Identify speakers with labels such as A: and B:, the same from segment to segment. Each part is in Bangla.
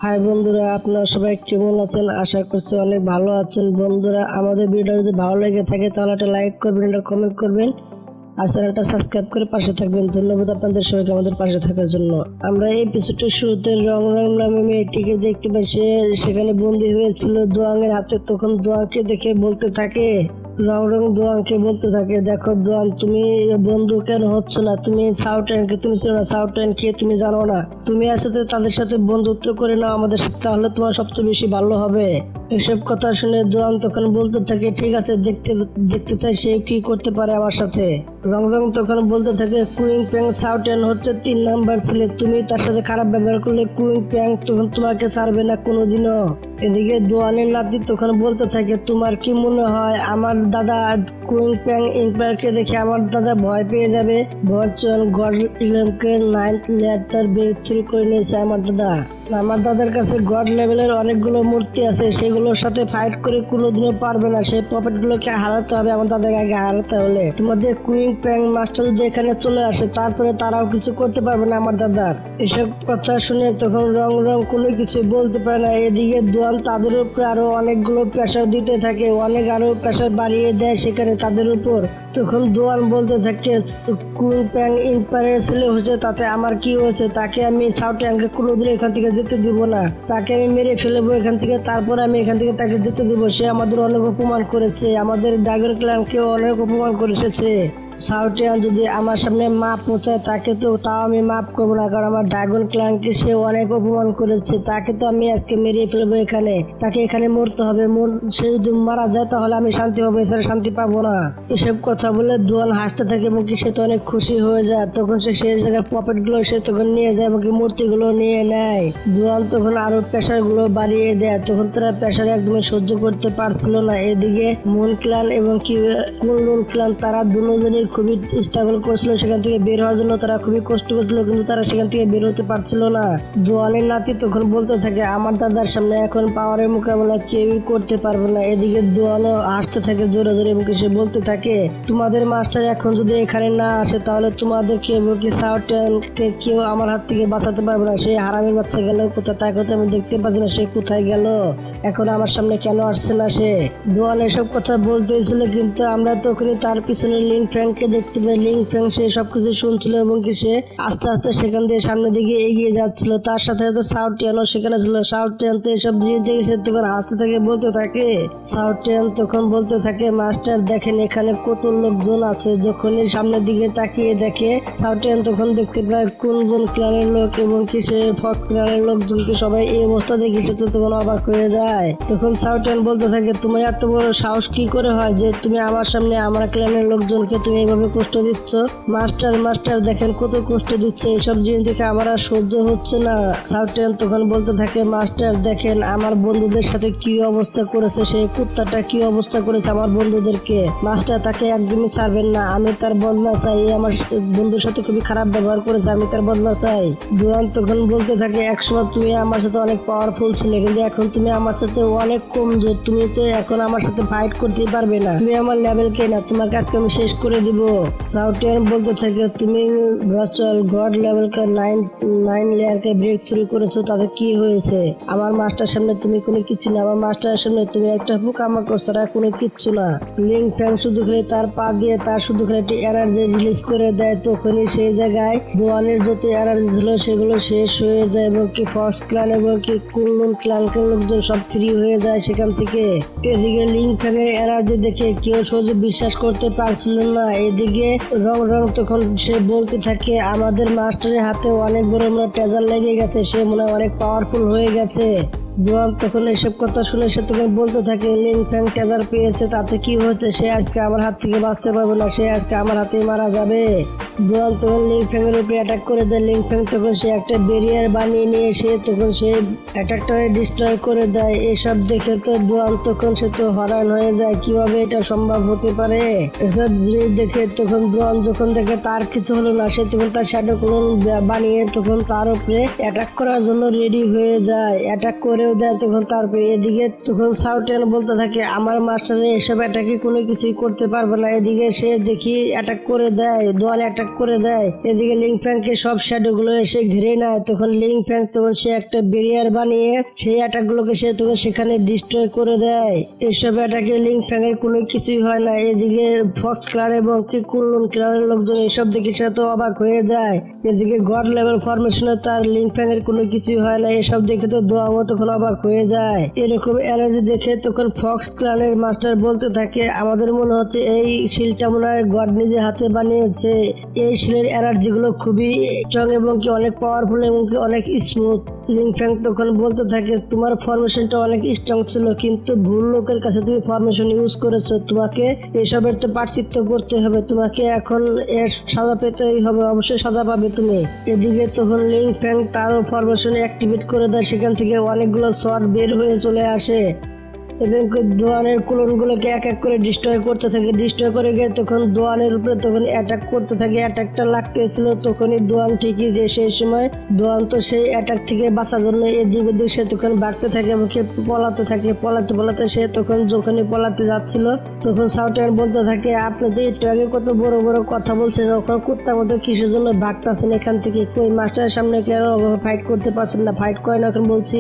A: হাই বন্ধুরা, আপনারা সবাই কেমন আছেন? আশা করছি অনেক ভালো আছেন। বন্ধুরা, আমাদের ভিডিও যদি ভালো লেগে থাকে তাহলে একটা লাইক করবেন, একটা কমেন্ট করবেন আর চ্যানেলটা সাবস্ক্রাইব করে পাশে থাকবেন। ধন্যবাদ আপনাদের সবাইকে আমাদের পাশে থাকার জন্য। আমরা এই এপিসোডের শুরুতে রং রং নামে মেয়েটিকে দেখতে পাই। সে সেখানে বন্দী হয়েছিল দোয়াংয়ের হাতে। তখন দোয়াংকে দেখে বলতে থাকে, রং রং দোয়াংকে বলতে থাকে, দেখো দোয়াং, তুমি বন্ধু কেন হচ্ছ না? তুমি সাউটেনকে তুমি চেনো না? সাউটেন কে তুমি জানো না? তুমি আসলে তাদের সাথে বন্ধুত্ব করে নাও আমাদের সাথে, তাহলে তোমার সবচেয়ে বেশি ভালো হবে। এসব কথা শুনে দোয়াং তখন বলতে থাকে, ঠিক আছে, দেখতে দেখতে চাই সে কি করতে পারে আমার সাথে। রং রং তখন বলতে থাকে, কুইং প্যাং সাউটেন হচ্ছে 3 নাম্বার ছেলে। তুমি তার সাথে খারাপ ব্যবহার করলে কুইং প্যাং তখন তোমাকে ছাড়বে না কোনোদিনও। এদিকে দোয়ানের নাতি তখন বলতে থাকে, তোমার কি মনে হয় আমার দাদা কুইং প্যাং ইম্পায়ারকে দেখে আমার দাদা ভয় পেয়ে যাবে? ভার্চুয়াল গড ইলেভেনকে 9th লেয়ার ব্রেক থ্রু করে নিয়েছে আমার দাদার কাছে গড লেভেলের অনেকগুলো মূর্তি আছে, সেগুলোর সাথে ফাইট করে কোনোদিনও পারবে না। সেই পপেট গুলোকে হারাতে হবে আমার দাদাকে আগে হারাতে হলে। তোমাদের কুইং প্যাং মাস্টার যদি এখানে চলে আসে তারপরে তারাও কিছু করতে পারবে না আমার দাদার। এসব কথা শুনে তখন রং রং কোনো কিছু বলতে পারে না। এদিকে দোয়ান তাদের উপরে আরো অনেকগুলো প্রেশার দিতে থাকে, আরো প্রেশার বাড়িয়ে দেয় সেখানে তাদের উপর। তখন দোয়ান বলতে থাকে, কুইং প্যাং ইম্পায়ারের ছেলে হচ্ছে, তাতে আমার কি হয়েছে? তাকে আমি সাউটেনকে কোনোদিন এখান থেকে যেতে দিব না। তাকে আমি মেরে ফেলবো এখান থেকে, তারপর আমি এখান থেকে তাকে যেতে দিব। সে আমাদের অনেক অপমান করেছে, আমাদের ড্রাগন ক্ল্যানকেও অনেক অপমান করে এসেছে। সাউটেন যদি আমার সামনে মাপ পৌঁছায় তাকে তো তাও আমি মাপ করবো না, কারণ আমার ড্রাগন ক্ল্যানকে সে অনেক অপমান করেছে। তাকে তো আমি আজকে মেরে ফেলবো এখানে, তাকে এখানে মরতে হবে। সে যদি মারা যায় তাহলে আমি শান্তি পাবো, এছাড়া শান্তি পাবো না। এসব কথা বলে দোয়ান হাসতে থাকে এবং সে তো অনেক খুশি হয়ে যায়। তখন সে সেই জায়গার পকেট গুলো সে তখন নিয়ে যায় এবং মূর্তি গুলো নিয়ে নেয়। দোয়ান তখন আরো প্রেশার গুলো বাড়িয়ে দেয়। তখন তারা প্রেশার একদমই সহ্য করতে পারছিল না। এদিকে মুন ক্ল্যান এবং কুনলুন ক্ল্যান তারা দুজনের খুবই স্ট্রাগল করছিল সেখান থেকে বের হওয়ার জন্য। তারা খুবই কষ্ট করছিল কিন্তু তারা সেখান থেকে বের হতে পারছিল না। দোয়ানের নাতি তখন বলতে থাকে, আমার দাদার সামনে এখন পাওয়ারের মোকাবেলা কেউই করতে পারবে না। এদিকে দোয়ানও হাসতে থাকে জোরে জোরে এবং সে বলতে থাকে, তোমাদের মাস্টার এখন যদি এখানে না আসে তাহলে তোমাদেরকে এবং সাউটেনকে কেউ আমার হাত থেকে বাঁচাতে পারবে না। সেই হারামের বাচ্চা গেল কোথায়? তাই কথা আমি দেখতে পাচ্ছি না, সে কোথায় গেল? এখন আমার সামনে কেন আসছে না সে? দোয়ান এসব কথা বলতেছিল কিন্তু আমরা তখনই তার পিছনে লিং ফ্র্যাঙ্ককে দেখতে পাই। লিং ফ্র্যাঙ্ক সে সবকিছু শুনছিল এবং সে আস্তে আস্তে সেখান থেকে সামনের দিকে এগিয়ে যাচ্ছিল। তার সাথে সাথে সাউটেনও সেখানে ছিল। সাউটেন তো এসব জিনিস দেখে সে তখন হাসতে থাকে, বলতে থাকে, সাউটেন তখন বলতে থাকে, মাস্টার দেখেন এখানে কত লোকজন আছে। যখনই সামনের দিকে তাকিয়ে দেখে সাউটেন তখন দেখতে পায় কুনলুন ক্ল্যানের লোক এবং সে ফক্স ক্ল্যানের লোকজনকে সবাই এই অবস্থা দেখে সে তো তখন অবাক হয়ে যায়। তখন সাউটেন বলতে থাকে, তোমার এত বড় সাহস কি করে হয় যে তুমি আমার সামনে আমার ক্ল্যানের লোকজনকে তুমি এইভাবে কষ্ট দিচ্ছ? মাস্টার দেখেন কত কষ্ট দিচ্ছে, এইসব জিনিস দেখে আমার আর সহ্য হচ্ছে না। সাউটেন তখন বলতে থাকে, মাস্টার দেখেন আমার বন্ধুদের সাথে কি অবস্থা করেছে, সেই কুত্তাটা কি অবস্থা করেছে আমার বন্ধুদেরকে। মাস্টার তাকে একদমই ছাড়বেন না, আমি তার বদলা চাই। আমার বন্ধুর সাথে খুবই খারাপ ব্যবহার করেছে, আমি তার বদলা চাই। দোয়ান তখন বলতে থাকে, একসময় তুমি আমার সাথে অনেক পাওয়ারফুল ছিলে কিন্তু এখন তুমি আমার সাথে অনেক কমজোর। তুমি তো এখন আমার সাথে ফাইট করতে পারবে না, তুমি আমার লেভেল কে না, তোমাকে আজকে আমি শেষ করে দিব। সাউটেন বলতে থাকে, তুমি ভার্চুয়াল গড লেভেলকে 9 লেয়ারকে ব্রেক থ্রু করেছো, তাতে কি হয়েছে? আমার মাস্টার সামনে তুমি কোনো কিছু না, আমার মাস্টারের সামনে তুমি একটা পোকামাকড় ছাড়া কোনো কিচ্ছু না। লিং ফ্র্যাঙ্ক শুধু খালি তার পা দিয়ে তার শুধু খালি একটি এনার্জি রিলিজ করে দেয়। তখনই সেই জায়গায় দোয়ানের যত এনার্জি ছিল সেগুলো শেষ হয়ে যায় এবং ফার্স্ট ক্ল্যান এবং কুনলুন ক্ল্যানকে লোকজন সব ফ্রি হয়ে যায় সেখান থেকে। এদিকে লিং ফ্র্যাঙ্কের এনার্জি দেখে কেউ সহজে বিশ্বাস করতে পারছিল না। এদিকে রং রং তখন সে বলতে থাকে, আমাদের মাস্টারের হাতে অনেক বড় ট্রেজার লেগে গেছে, সে মনে হয় অনেক পাওয়ারফুল হয়ে গেছে। দোয়ান তখন এসব কথা শুনে সে তখন বলতে থাকে, লিং ফ্র্যাঙ্ক ট্রেজার পেয়েছে, তাতে কি হয়েছে? সে আজকে আমার হাত থেকে বাঁচতে পারবে না, সে আজকে আমার হাতেই মারা যাবে। দোয়ান তখন লিং ফ্র্যাঙ্কের উপরে অ্যাটাক করে দেয়। লিং ফ্র্যাঙ্ক তখন সে একটা ব্যারিয়ার বানিয়ে নিয়ে তখন সে অ্যাটাকটাকে ডিস্ট্রয় করে দেয়। এসব দেখে তো দোয়ান তখন সে তো হয়রান হয়ে যায়, কিভাবে এটা সম্ভব হতে পারে? এসব জিনিস দেখে তখন দোয়ান যখন দেখে তার কিছু হলো না, সে তখন তার শ্যাডো ক্লোন বানিয়ে তখন তার উপরে অ্যাটাক করার জন্য রেডি হয়ে যায়। অ্যাটাক করেও দেয়। তখন তারপরে এদিকে তখন সাউথিয়ান বলতে থাকে আমার মাস্টারে এসব অ্যাটাকে কোনো কিছুই করতে পারবে না। এদিকে সে দেখি অ্যাটাক করে দেয়, দোয়ান অ্যাটাক করে দেয়। এদিকে লিং ফ্যাংকে সব শ্যাডো গুলো এসে ঘিরে নেয়। তখন লিং ফ্যাং তখন সে একটা ব্যারিয়ার বানিয়ে সেই অ্যাটাক গুলোকে সে তখন সেখানে ডিস্ট্রয় করে দেয়। এসব অ্যাটাকে লিং ফ্যাং এর কোনো কিছুই হয় না। এদিকে ফক্স ক্লার এবং কি কুনলুন ক্লারের লোকজন এসব দেখে সে তো অবাক হয়ে যায়। এদিকে গড লেভেল ফরমেশনে তার লিং ফ্যাং এর কোনো কিছুই হয় না। এসব দেখে তো দোয়াও তখন অবাক হয়ে যায়। এরকম এনার্জি দেখে তখন ফক্স ক্লানের মাস্টার বলতে থাকে আমাদের মনে হচ্ছে এই শিলটা মনে হয় গড নিজে হাতে বানিয়েছে। এই শিলের এনার্জি গুলো খুবই স্ট্রং এবং কি অনেক পাওয়ারফুল এবং কি অনেক স্মুথ। লিং ফ্যাং তখন বলতে থাকে তোমার ফরমেশনটা অনেক স্ট্রং ছিল, কিন্তু ভুল লোকের কাছে তুমি ফরমেশন ইউজ করেছো। তোমাকে এসবের তো পার্থিত্য করতে হবে, তোমাকে এখন এর সাজা পেতেই হবে, অবশ্যই সাজা পাবে তুমি। এদিকে তখন লিং ফ্যাং তারও ফরমেশন অ্যাক্টিভেট করে দেয়। সেখান থেকে অনেকগুলো শট বের হয়ে চলে আসে এবং দোয়ানের ক্লোনগুলোকে এক এক করে ডিস্ট্রয় করতে থাকে। ডিস্ট্রয় করে গিয়ে তখন দোয়ানের উপরে তখন অ্যাটাক করতে থাকে। অ্যাটাকটা লাগতেছিল তখনই দোয়ান ঠিকই যে সেই সময় দোয়ান তো সেই অ্যাটাক থেকে বাঁচার জন্য এদিক ওদিক সে তখন ভাগতে থাকে এবং পলাতে থাকে। পলাতে সে তখন যখনই পলাতে যাচ্ছিল তখন সাউথিয়ান বলতে থাকে আপনি তো একটু আগে কত বড় বড় কথা বলছেন, ওখানে কুত্তার মতো কিসের জন্য ভাগতেছেন এখান থেকে? কই মাস্টারের সামনে কেন ফাইট করতে পারছেন না? ফাইট করে না এখন বলছি।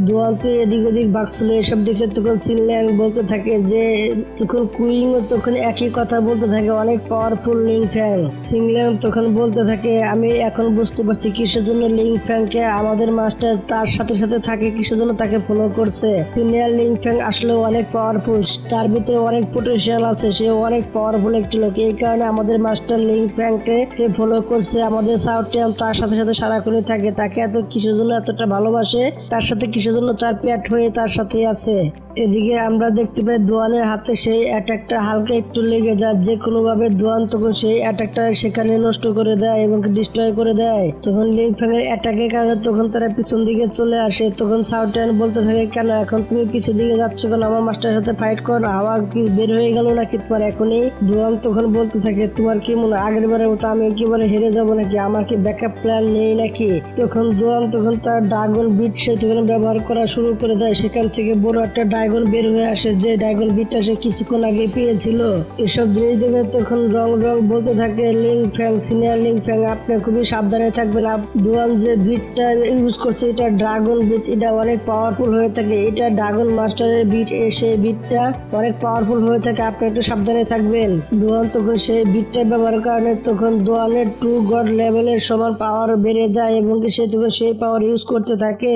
A: দোয়ান তো এদিক ওদিক ভাগছিল। এসব দেখে তখন সিনল্যাং বলতে থাকে যে তখন কুইং তখন একই কথা বলতে থাকে অনেক পাওয়ারফুল লিং ফ্যাং। সিনল্যাং তখন বলতে থাকে আমি এখন বুঝতে পারছি কিসের জন্য লিং ফ্যাংকে আমাদের মাস্টার তার সাথে সাথে থাকে, কিসের জন্য তাকে ফলো করছে। সিনিয়র লিং ফ্যাং আসলে অনেক পাওয়ারফুল, তার ভিতরে অনেক পোটেনশিয়াল আছে, সে অনেক পাওয়ারফুল একটি লোক। এই কারণে আমাদের মাস্টার লিং ফ্যাংকে ফলো করছে। আমাদের সাউথিয়ান তার সাথে সাথে সারাক্ষণই থাকে, তাকে এত কিসের জন্য এতটা ভালোবাসে, তার সাথে কিসের জন্য তার পেট হয়ে তার সাথে আছে। এদিকে আমরা দেখতে পাই দোয়ানের হাতে সেই অ্যাটাকটা হালকা একটু লেগে যায়, যে কোনো ভাবে দোয়ান তখন সেই অ্যাটাকটা সেখানে নষ্ট করে দেয় এবং ডিস্ট্রয় করে দেয়। তখন লিং ফ্যাং এর অ্যাটাকের কারণে তখন তারা পিছন দিকে চলে আসে। তখন সাউথিয়ান বলতে থাকে কেন এখন তুমি পিছন দিকে যাচ্ছ কেন? আমার মাস্টারের সাথে ফাইট করো, হাওয়া কি বের হয়ে গেল নাকি তোমার এখনই? দোয়ান তখন বলতে থাকে তোমার কি মনে আগের বারের মতো আমি একেবারে হেরে যাবো নাকি? আমার কি ব্যাকআপ প্ল্যান নেই নাকি? তখন দোয়ান তখন তার ড্রাগন বিট সে তখন ব্যবহার করা শুরু করে দেয়। সেখান থেকে বড় একটা ড্রাগন বের হয়ে আসে, যে ড্রাগন বিটটা সে কিছুক্ষণ আগে পেয়েছিল। এসব জিনিস দেখে তখন রং বলতে থাকে লিং ফ্যাং, সিনিয়র লিং ফ্যাং আপনি খুবই সাবধানে থাকবেন। দোয়ান যে বিটটা ইউজ করছে এটা ড্রাগন বিট, এটা অনেক পাওয়ারফুল হয়ে থাকে। এটা ড্রাগন মাস্টারের বিট, সেই বিটটা অনেক পাওয়ারফুল হয়ে থাকে, আপনি একটু সাবধানে থাকবেন। দোয়ান তখন সেই বিটটা ব্যবহারের কারণে তখন দোয়ানের 2 গড লেভেলের সমান পাওয়ার বেড়ে যায় এবং সে তখন সেই পাওয়ার ইউজ করতে থাকে।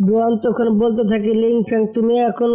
A: দোয়ান তখন বলতে থাকে লিং ফ্যাং তুমি এখন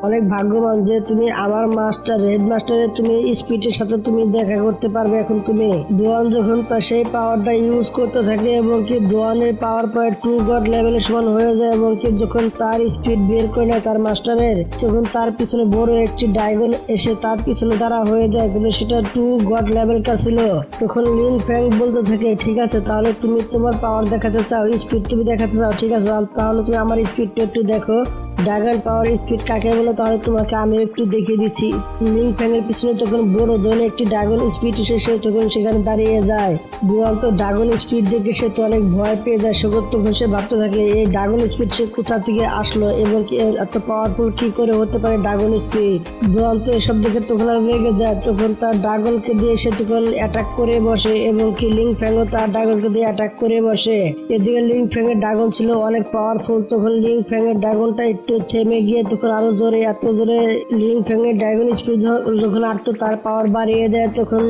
A: অনেক ভাগ্যবান যে তুমি আমার মাস্টার হেডমাস্টারের তুমি স্পিডের সাথে তুমি দেখা করতে পারবে এখন তুমি। দোয়ান যখন তার সেই পাওয়ারটা ইউজ করতে থাকে এবং কি দোয়ানের পাওয়ার প্রায় 2 গড লেভেলের সমান হয়ে যায় এবং কি যখন তার স্পিড বের করে নেয় তার মাস্টারের, তখন তার পিছনে বড় একটি ড্রাগন এসে তার পিছনে দাঁড়া হয়ে যায়, কিন্তু সেটা 2 গড লেভেলটা ছিল। তখন লিং ফ্যাং বলতে থাকে ঠিক আছে তাহলে তুমি তোমার পাওয়ার দেখাতে চাও, স্পিড তুমি দেখাতে চাও, ঠিক আছে তাহলে তুমি আমার স্পিডটা একটু দেখো। ড্রাগন পাওয়ার স্পিড কাকে বলে তাহলে তোমাকে আমি একটু দেখিয়ে দিচ্ছি। লিং ফ্যাং এর পিছনে তখন বড় ধরনের একটি ড্রাগন স্পিড এসে সে তখন সেখানে দাঁড়িয়ে যায়। দোয়ান তো ড্রাগন স্পিড দেখে সে তো অনেক ভয় পেয়ে যায়। তখন সে ভাবতে থাকে এই ড্রাগন স্পিড সে কোথা থেকে আসলো এবং এত পাওয়ারফুল কি করে হতে পারে ড্রাগন স্পিড। দোয়ান তো এসব দেখে তখন আর রেগে যায়। তখন তার ড্রাগনকে দিয়ে সে তখন অ্যাটাক করে বসে এবং কি লিং ফ্যাংও তার ড্রাগনকে দিয়ে অ্যাটাক করে বসে। এদিকে লিং ফ্যাং এর ড্রাগন ছিল অনেক পাওয়ারফুল। তখন লিং ফ্যাং এর ড্রাগনটা একটু থেমে গিয়ে তখন আরো জোরে এত জোরে লিং ফ্যাং এর ড্রাগন স্পিড যখন আরতো তার পাওয়ার বাড়িয়ে দেয় তখন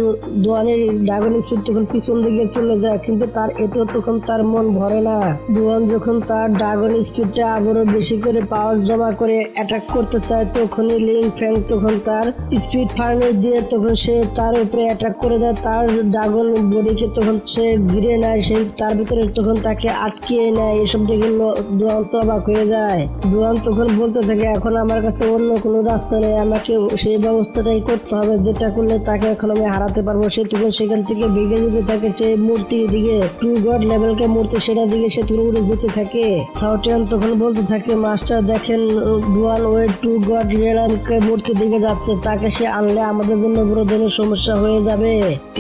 A: দোয়ানের ড্রাগন স্পিড তখন পিছন দিকে চলে যায়, কিন্তু তার এত তখন তার মন ভরে না। দোয়ান যখন তার ড্রাগন স্পিডটা আবারও বেশি করে পাওয়ার জমা করে অ্যাটাক করতে চায় তখনই লিং ফ্যাং তখন তার স্পিড ফার্নেস দিয়ে তখন সে তার উপরে অ্যাটাক করে দেয়। তার ড্রাগন বডিকে তখন সে ঘিরে নেয়, সেই তার ভিতরে তখন তাকে আটকিয়ে নেয়। এসব দেখে দোয়ান তো অবাক হয়ে যায়। দোয়ান তখন বলতে থাকে এখন আমার কাছে অন্য কোনো রাস্তা নেই, আমাকে সেই ব্যবস্থাটাই করতে হবে, যেটা করলে তাকে এখন আমি হারাতে পারবো। সে তখন সেখান থেকে ভেঙে যেতে থাকে সেই মূর্তির দিকে, 2 গড লেভেলকে মূর্তি সেটা দিকে সে তখন উড়ে যেতে থাকে। সাউথিয়ান তখন বলতে থাকে মাস্টার দেখেন দোয়ান ওই 2 গড লেভেলকে মূর্তির দিকে যাচ্ছে, তাকে সে আনলে আমাদের জন্য বড় ধরনের সমস্যা হয়ে যাবে।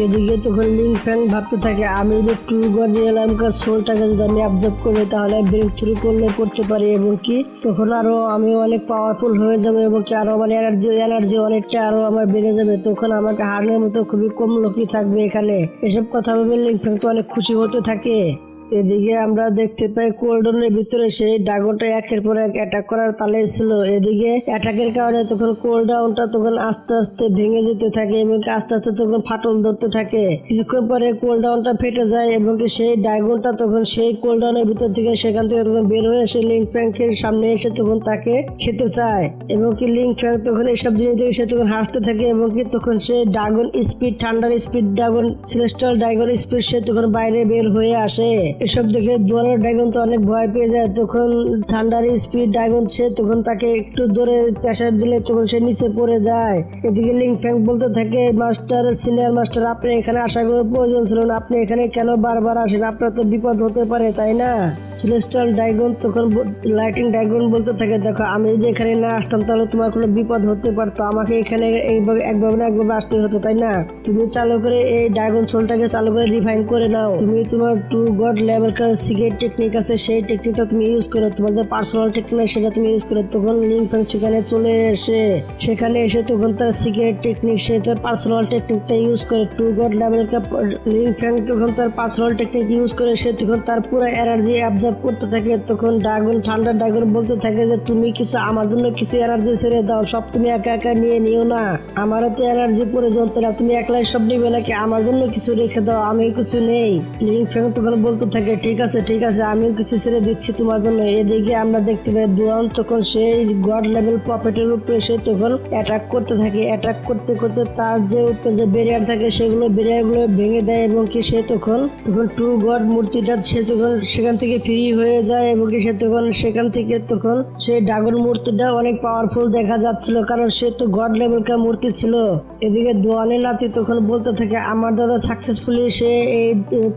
A: এদিকে তখন লিং ফ্যাং ভাবতে থাকে আমি যদি 2 গড লেভেলকে সোলটাকে যদি আমি অবজার্ভ করি তাহলে ব্রেক থ্রু করতে পারি এবং কি তখন আরো আমি অনেক পাওয়ারফুল হয়ে যাবে এবং কি আরো আমার এনার্জি অনেকটা আরো আমার বেড়ে যাবে, তখন আমাকে হারানোর মতো খুবই কম লোকই থাকবে এখানে। এসব কথা ভেবে লিংফ্যাং তো অনেক খুশি হতে থাকে। এদিকে আমরা দেখতে পাই কোল্ডনের ভিতরে সেই ড্রাগনটা একের পর এক অ্যাটাক করার তালে ছিল। এদিকে অ্যাটাকের কারণে তখন কোল্ডাউনটা তখন আস্তে আস্তে ভেঙে যেতে থাকে এবং আস্তে আস্তে তখন ফাটল ধরতে থাকে। কিছুক্ষণ পরে কোল্ডাউনটা ফেটে যায় এবং সেই ড্রাগনটা তখন সেই কোল্ডাউনের ভিতর থেকে সেখান থেকে তখন বের হয়ে এসে লিংফ্যাংয়ের সামনে এসে তখন তাকে খেতে চায় এবং কি লিংফ্যাং তখন এইসব জিনিস দেখে সে তখন হাসতে থাকে এবং কি তখন সে dragon speed, thunder speed dragon, celestial dragon speed সে তখন বাইরে বের হয়ে আসে। এসব দেখে দুয়ারের ড্রাগন তো অনেক ভয় পেয়ে যায়। তখন থান্ডার স্পিড ড্রাগন সে তখন তাকে একটু ধরে প্রেসার দিলে তখন সে নিচে পড়ে যায়। এদিকে লিংফ্যাং বলতে থাকে, মাস্টার, সিনিয়র মাস্টার, আপনি এখানে আসার কোনো প্রয়োজন ছিল না, আপনি এখানে কেন বারবার আসেন, আপনার তো বিপদ হতে পারে তাই না? সেলেস্টিয়াল ড্রাগন তখন লাইটিং ড্রাগন বলতে থাকে, দেখো আমি যদি এখানে না আসতাম তাহলে তোমার কোনো বিপদ হতে পারতো, আমাকে এখানে এইভাবে একভাবে না একভাবে আসতে হতো তাই না? তুমি চালু করে এই ড্রাগন সোলটাকে চালু করে রিফাইন করে নাও, তুমি তোমার two god level secret technique আছে সেই টেকনিকটা তুমি ইউজ করো, তোমার যে পার্সোনাল টেকনিক সেটা তুমি ইউজ করো। তখন লিংফ্যাং সেখানে চলে সেখানে এসে তখন তার সিক্রেট টেকনিক, সে তার পার্সোনাল টেকনিকটা ইউজ করে টু গড লেভেল। লিংফ্যাং তখন তার পার্সোনাল টেকনিক ইউজ করে সে তখন তার পুরো এনার্জি অ্যাবজর্ব করতে থাকে। তখন ড্রাগন, ঠান্ডা ড্রাগন বলতে থাকে যে তুমি কিছু আমার জন্য কিছু এনার্জি ছেড়ে দাও, সব তুমি একা একা নিয়ে নিও না, আমারও তো এনার্জি প্রয়োজন, না তুমি একলাই সব নিবে নাকি, আমার জন্য কিছু রেখে দাও, আমি কিছু নেই। লিংফ্যাং তখন বলতে থাকে, ঠিক আছে আমিও কিছু ছেড়ে দিচ্ছি তোমার জন্য। এদিকে আমরা দেখতে পাই দুয়ান তখন সেই গড লেভেল পপেটের উপরে সে তখন অ্যাটাক করতে থাকে। অ্যাটাক করতে করতে তার যে উপরে যে ব্যারিয়ার থাকে সেগুলো ব্যারিয়ারগুলো ভেঙে দেয় এবং কি সে তখন টু গড মূর্তিটা সে তখন সেখান থেকে ফ্রি হয়ে যায় এবং কি সে তখন সেখান থেকে তখন সেই ড্রাগন মূর্তিটা অনেক পাওয়ারফুল দেখা যাচ্ছিল, কারণ সে তো গড লেভেলকার মূর্তি ছিল। এদিকে দোয়ানের নাতি তখন বলতে থাকে, আমার দাদা সাকসেসফুলি সে এই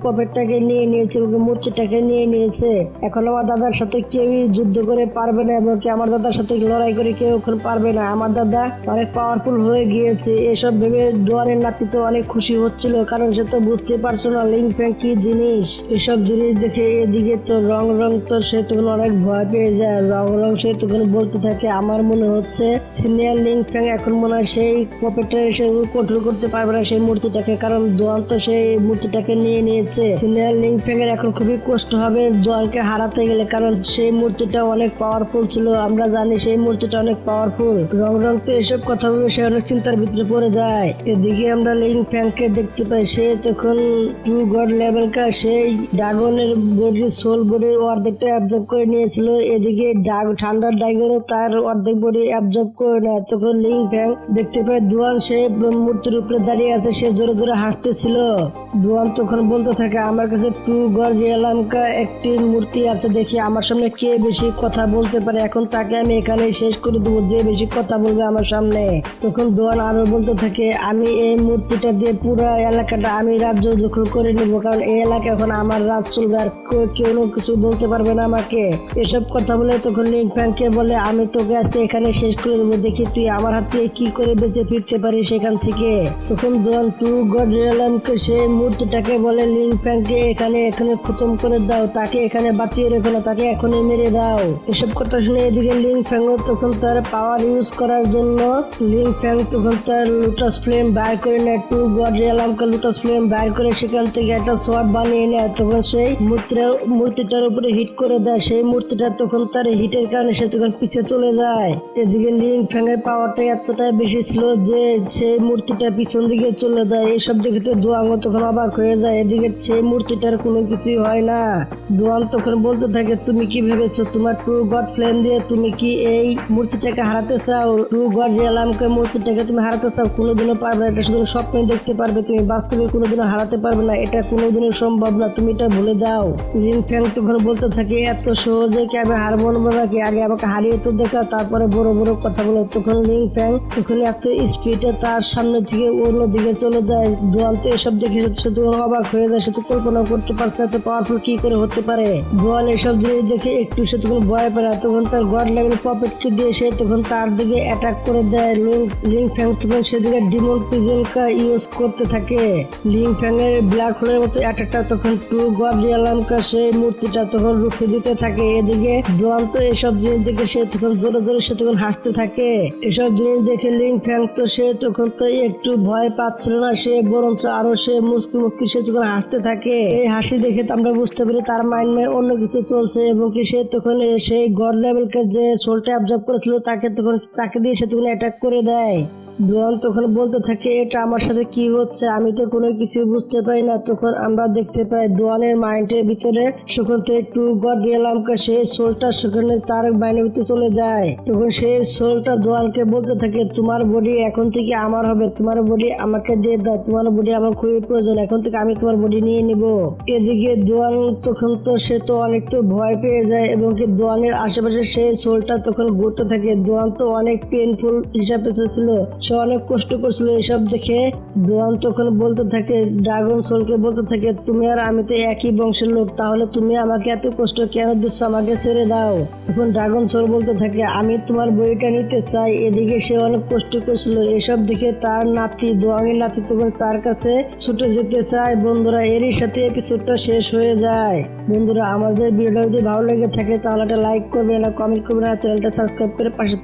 A: পপেটটাকে নিয়ে নিয়েছে, মূর্তিটাকে নিয়ে নিয়েছে, এখন আমার দাদার সাথে কেউই যুদ্ধ করে পারবে না এবং কি আমার দাদার সাথে লড়াই করে কেউ এখন পারবে না, আমার দাদা অনেক পাওয়ারফুল হয়ে গিয়েছে। এসব ভেবে দোয়ানের নাতি তো অনেক খুশি হচ্ছিল, কারণ সে তো বুঝতে পারছো না লিংফ্যাং কি জিনিস। এসব জিনিস দেখে এদিকে তো রং তো সে তখন অনেক ভয় পেয়ে যায়। রং সে তখন বলতে থাকে, আমার মনে হচ্ছে সিনিয়র লিংফ্যাং এখন মনে হয় সেই পপেটটা এসে কন্ট্রোল করতে পারবে না সেই মূর্তিটাকে, কারণ দোয়ান তো সেই মূর্তিটাকে নিয়ে নিয়েছে। সিনিয়র লিংফ্যাং এর এখন খুবই কষ্ট হবে দোয়ানকে হারাতে গেলে, কারণ সেই মূর্তিটা অনেক পাওয়ারফুল ছিল, আমরা জানি সেই মূর্তিটা অনেক পাওয়ারফুল। রং তো এসব কথা ভেবে সে অনেক চিন্তার ভিতরে পড়ে যায়। এদিকে আমরা লিংফ্যাংকে দেখতে পাই, সে তখন টু গড লেভেলকা সেই ড্রাগনের বডির সোল বডির অর্ধেকটা অ্যাবজর্ব করে নিয়েছিল। এদিকে ঠান্ডার ড্রাগনও তার অর্ধেক বডি অ্যাবজর্ব করে নেয়। তখন লিংফ্যাং দেখতে পায় দোয়ান সে মূর্তির উপরে দাঁড়িয়ে আছে, সে জোরে জোরে হাসতেছিল। দোয়ান তখন বলতে থাকে, আমার কাছে টু গড রিয়েলামকা একটি মূর্তি আছে, দেখি আমার সামনে কে বেশি কথা বলতে পারে, এখন তাকে আমি এখানে শেষ করে দেবো যে বেশি কথা বলবে আমার সামনে। তখন দোয়ান আরো বলতে থাকে, আমি এই মূর্তিটা দিয়ে পুরো এলাকাটা আমি রাজ্য দখল করে নেবো, কারণ এই এলাকা এখন আমার রাজ চলবে, আর কেউ কিছু বলতে পারবে না আমাকে। এসব কথা বলে তখন লিংফ্যাংকে বলে, আমি তোকে আজকে এখানে শেষ করে দেবো, দেখি তুই আমার হাত থেকে কি করে বেঁচে ফিরতে পারিস সেখান থেকে। তখন দোয়ান টু গড রিয়েলামকে সে মূর্তিটাকে বলে, লিংফ্যাংকে এখানে খতম করে দাও, তাকে এখানে বাঁচিয়ে রেখো না, তাকে এখনই মেরে দাও। এসব কথা শুনে এদিকে লিংফ্যাংও তখন তার পাওয়ার ইউজ করার জন্য লিংফ্যাং তখন তার লুটাস ফ্লেম বাইর করে নেয়। টু গড রিয়েলামকে লুটাস ফ্লেম বাইর করে সেখান থেকে একটা সোয়ার্ড বানিয়ে নেয়। তখন সেই মূর্তিটার উপরে হিট করে দেয়, সেই মূর্তিটা তখন তার হিটের কারণে সে তখন পিছিয়ে চলে যায়। এদিকে লিংফ্যাং এর পাওয়ারটা এতটাই বেশি ছিল যে সেই মূর্তিটা পিছন দিকে চলে যায়। এইসব দেখে তো দোয়াং তখন অবাক হয়ে যায়। এদিকে সেই মূর্তিটার কোনো কিছুই হয় না। দোয়ান তখন বলতে থাকে, তুমি কি ভেবেছো তোমার টু গড ফ্লেম দিয়ে তুমি কি এই মূর্তিটাকে হারাতে চাও? টু গড রিয়েলামকে মূর্তিটাকে তুমি হারাতে চাও? কোনোদিনও পারবে না, এটা শুধু স্বপ্নে দেখতে পারবে, তুমি বাস্তবে কোনোদিনও হারাতে পারবে না, এটা কোনোদিনও সম্ভব না, তুমি এটা ভুলে যাও। লিংফ্যাং তখন বলতে থাকে, এত সহজে কি আমি হারবো নাকি, আগে আমাকে হারিয়ে তো দেখা তারপরে বড় বড় কথা বলো। তখন লিংফ্যাং তখন এত স্পিডে তার সামনে থেকে অন্য দিকে চলে যায়। দোয়ান তো এসব দেখে সে তখন অবাক হয়ে যায়, সে তো কল্পনা করতে পারছে এত পাওয়ারফুল কি করে হতে পারে। দোয়ান এসব জিনিস দেখে একটু সে তখন ভয় পায় না, তখন তার গড লেভেল পপেটকে দিয়ে সে তখন তার দিকে অ্যাটাক করে দেয়। লিং ফ্যাং তখন সেদিকে ডিমন পিজনকা ইউজ করতে থাকে। লিং ফ্যাং এর ব্ল্যাক হোলের মতো অ্যাটাকটা তখন টু গড রিয়ালামকা সেই মূর্তিটা তখন রুখে দিতে থাকে। এদিকে দোয়ান তো এসব জিনিস দেখে সে তখন জোরে জোরে সে তখন হাসতে থাকে। এসব জিনিস দেখে লিং ফ্যাং তো সে তখন তো একটু ভয় পাচ্ছিল না, সে বরঞ্চ আরো সে মুস্কি মুস্কি সে তখন হাসতে থাকে। এই হাসি দেখে তো আমরা বুঝতে পারি তার মাইন্ড অন্য কিছু চলছে, এবং কি সে তখন সেই গড লেভেলকে যে সোলটা অবজার্ভ করেছিল তাকে দিয়ে সে তখন অ্যাটাক করে দেয়। দোয়ান তখন বলতে থাকে এটা আমার সাথে কি হচ্ছে, আমি তো কোনো কিছু বুঝতে পারি না। তখন আমরা দেখতে পাই দোয়ানের মাইন্ডের ভিতরে সেখান থেকে টু গড রিয়ালামকে সেই সোলটা সেখানে তার মাইন্ডের ভিতরে চলে যায়। তখন সেই সোলটা দোয়ানকে বলতে থাকে তোমার বডি এখন থেকে আমার হবে, তোমার বডি আমাকে দিয়ে দাও, তোমার বডি আমার খুবই প্রয়োজন, এখন থেকে আমি তোমার বডি নিয়ে নিব। এদিকে দোয়ান তখন তো সে তো অনেক তো ভয় পেয়ে যায়, এবং কি দোয়ানের আশেপাশে সেই সোলটা তখন ঘুরতে থাকে। দোয়ান তো অনেক পেনফুল হিসাবে ছিল, সে অনেক কষ্ট করছিল। এসব দেখে দোয়ান তখন বলতে থাকে ড্রাগন সোলকে বলতে থাকে তুমি আর আমি তো একই বংশের লোক, তাহলে তুমি আমাকে এত কষ্ট কেন দিচ্ছ, আমাকে ছেড়ে দাও। তখন ড্রাগন সোল বলতে থাকে আমি তোমার বইটা নিতে চাই। এদিকে সে অনেক কষ্ট করছিল। এসব দেখে তার নাতি দোয়ানের নাতি তখন তার কাছে ছুটে যেতে চায়। বন্ধুরা এরই সাথে এপিসোডটা শেষ হয়ে যায়। বন্ধুরা আমাদের ভিডিওটা যদি ভালো লেগে থাকে তাহলে একটা লাইক করবেন, কমেন্ট করবেন আর চ্যানেলটা সাবস্ক্রাইব করে পাশে